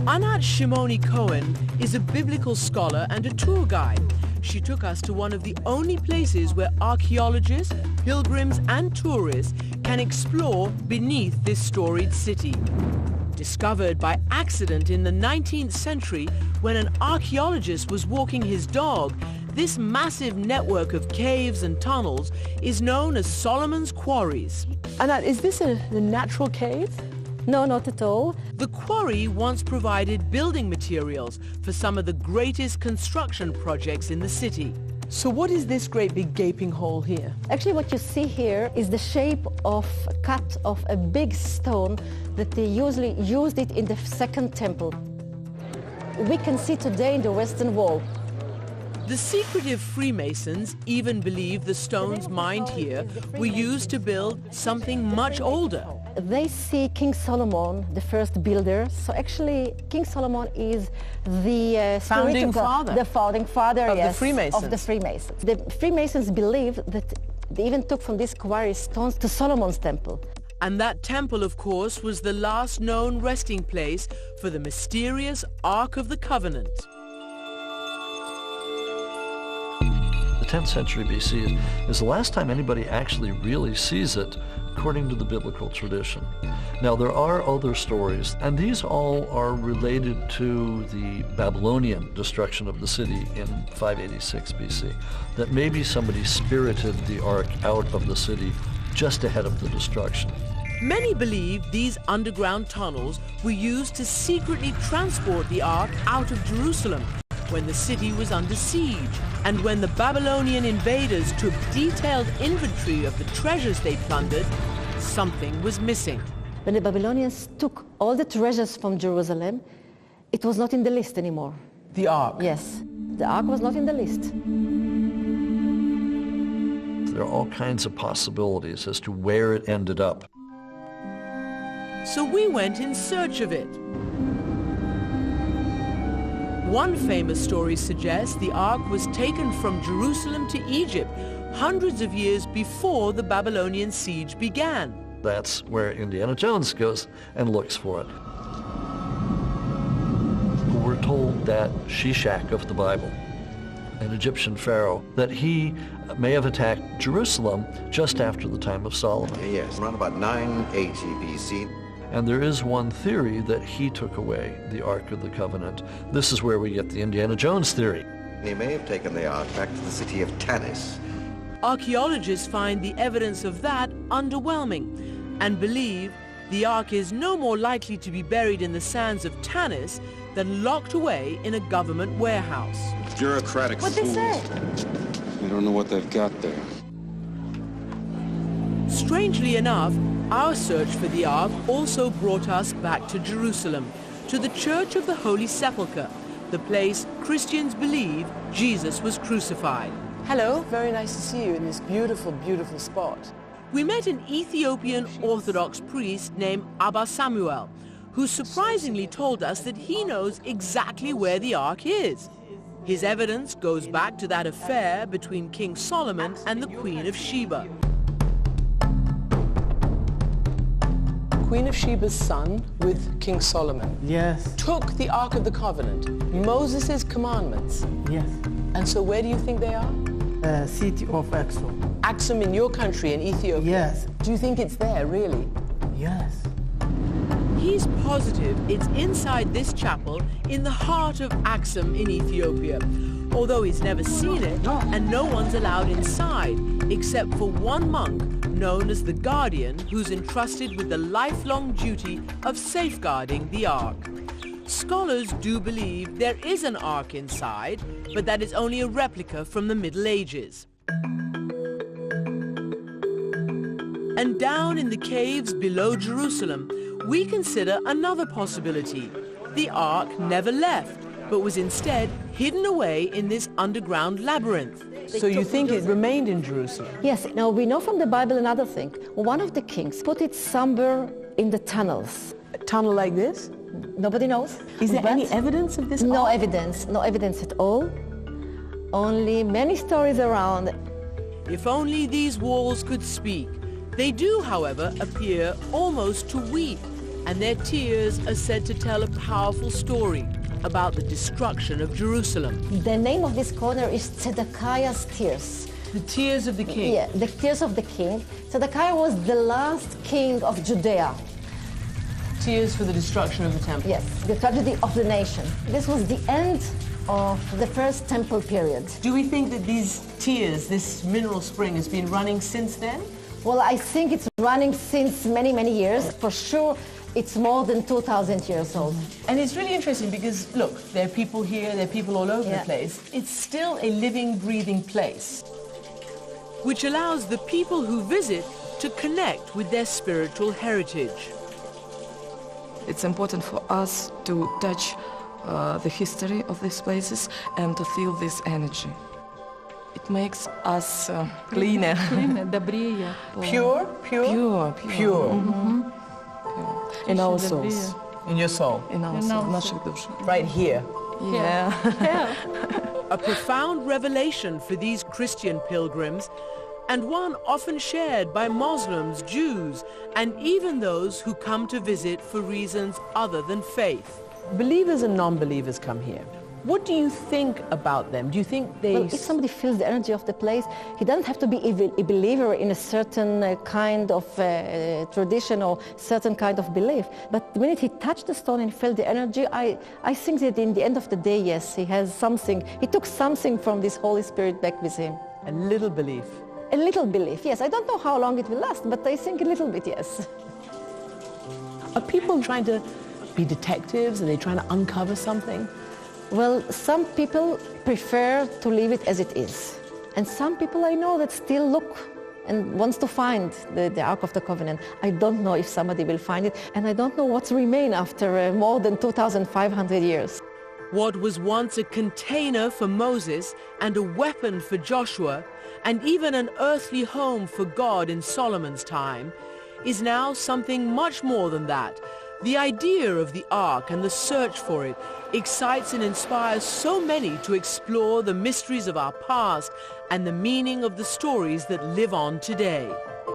Anat2 is a biblical scholar and a tour guide. She took us to one of the only places where archaeologists, pilgrims and tourists can explore beneath this storied city. Discovered by accident in the 19th century when an archaeologist was walking his dog, this massive network of caves and tunnels is known as Solomon's Quarries. Anat, is this a natural cave? No, not at all. The quarry once provided building materials for some of the greatest construction projects in the city. So what is this great big gaping hole here? Actually, what you see here is the shape of a cut of a big stone that they usually used it in the second temple. We can see today in the Western Wall. The secretive Freemasons even believe the stones mined here were used to build something much older. They see King Solomon, the first builder. So actually, King Solomon is the founding father. The founding father, of yes, the Freemasons. of the Freemasons. The Freemasons believe that they even took from these quarry stones to Solomon's temple. And that temple, of course, was the last known resting place for the mysterious Ark of the Covenant. The 10th century BC is the last time anybody actually really sees it according to the biblical tradition. Now there are other stories, and these all are related to the Babylonian destruction of the city in 586 BC, that maybe somebody spirited the ark out of the city just ahead of the destruction. Many believe these underground tunnels were used to secretly transport the ark out of Jerusalem when the city was under siege, and when the Babylonian invaders took detailed inventory of the treasures they plundered, something was missing. When the Babylonians took all the treasures from Jerusalem, it was not in the list anymore. The Ark? Yes, the Ark was not in the list. There are all kinds of possibilities as to where it ended up. So we went in search of it. One famous story suggests the Ark was taken from Jerusalem to Egypt hundreds of years before the Babylonian siege began. That's where Indiana Jones goes and looks for it. We're told that Shishak of the Bible, an Egyptian pharaoh, that he may have attacked Jerusalem just after the time of Solomon. Yes, around about 980 BC. And there is one theory that he took away the Ark of the Covenant. This is where we get the Indiana Jones theory. He may have taken the Ark back to the city of Tanis. Archaeologists find the evidence of that underwhelming and believe the Ark is no more likely to be buried in the sands of Tanis than locked away in a government warehouse. Bureaucratic What'd they say? We don't know what they've got there. Strangely enough, our search for the Ark also brought us back to Jerusalem, to the Church of the Holy Sepulchre, the place Christians believe Jesus was crucified. Hello, very nice to see you in this beautiful, beautiful spot. We met an Ethiopian Orthodox priest named Abba Samuel, who surprisingly told us that he knows exactly where the Ark is. His evidence goes back to that affair between King Solomon and the Queen of Sheba. Queen of Sheba's son with King Solomon. Yes. Took the Ark of the Covenant, Moses' commandments. Yes. And so where do you think they are? City of Axum. Axum in your country, in Ethiopia? Yes. Do you think it's there, really? Yes. He's positive it's inside this chapel in the heart of Axum in Ethiopia, although he's never seen it and no one's allowed inside except for one monk known as the Guardian, who's entrusted with the lifelong duty of safeguarding the Ark. Scholars do believe there is an Ark inside, but that is only a replica from the Middle Ages. And down in the caves below Jerusalem, we consider another possibility. The Ark never left, but was instead hidden away in this underground labyrinth. So you think it remained in Jerusalem? Yes, now we know from the Bible another thing. One of the kings put it somewhere in the tunnels. A tunnel like this? Nobody knows. Is there But any evidence of this? No Ark? evidence, no evidence at all. Only many stories around. If only these walls could speak. They do, however, appear almost to weep, and their tears are said to tell a powerful story about the destruction of Jerusalem. The name of this corner is Zedekiah's Tears. The tears of the king. Yeah, the tears of the king. Zedekiah was the last king of Judea. Tears for the destruction of the temple. Yes, the tragedy of the nation. This was the end of the first temple period. Do we think that these tears, this mineral spring, has been running since then? Well, I think it's running since many, many years. For sure, it's more than 2,000 years old. And it's really interesting because, look, there are people here, there are people all over the place. It's still a living, breathing place, which allows the people who visit to connect with their spiritual heritage. It's important for us to touch the history of these places and to feel this energy. It makes us cleaner. Pure? Pure. Pure. In our souls. In your soul? In our souls, наших душ. Right here. Yeah. A profound revelation for these Christian pilgrims, and one often shared by Muslims, Jews, and even those who come to visit for reasons other than faith. Believers and non-believers come here. What do you think about them? Do you think they... Well, if somebody feels the energy of the place, he doesn't have to be a believer in a certain kind of tradition or certain kind of belief. But the minute he touched the stone and felt the energy, I think that in the end of the day, yes, he has something. He took something from this Holy Spirit back with him. A little belief. A little belief, yes. I don't know how long it will last, but I think a little bit, yes. Are people trying to be detectives? Are they trying to uncover something? Well, some people prefer to leave it as it is. And some people I know that still look and wants to find the Ark of the Covenant. I don't know if somebody will find it, and I don't know what's remained after more than 2,500 years. What was once a container for Moses and a weapon for Joshua, and even an earthly home for God in Solomon's time, is now something much more than that. The idea of the Ark and the search for it excites and inspires so many to explore the mysteries of our past and the meaning of the stories that live on today.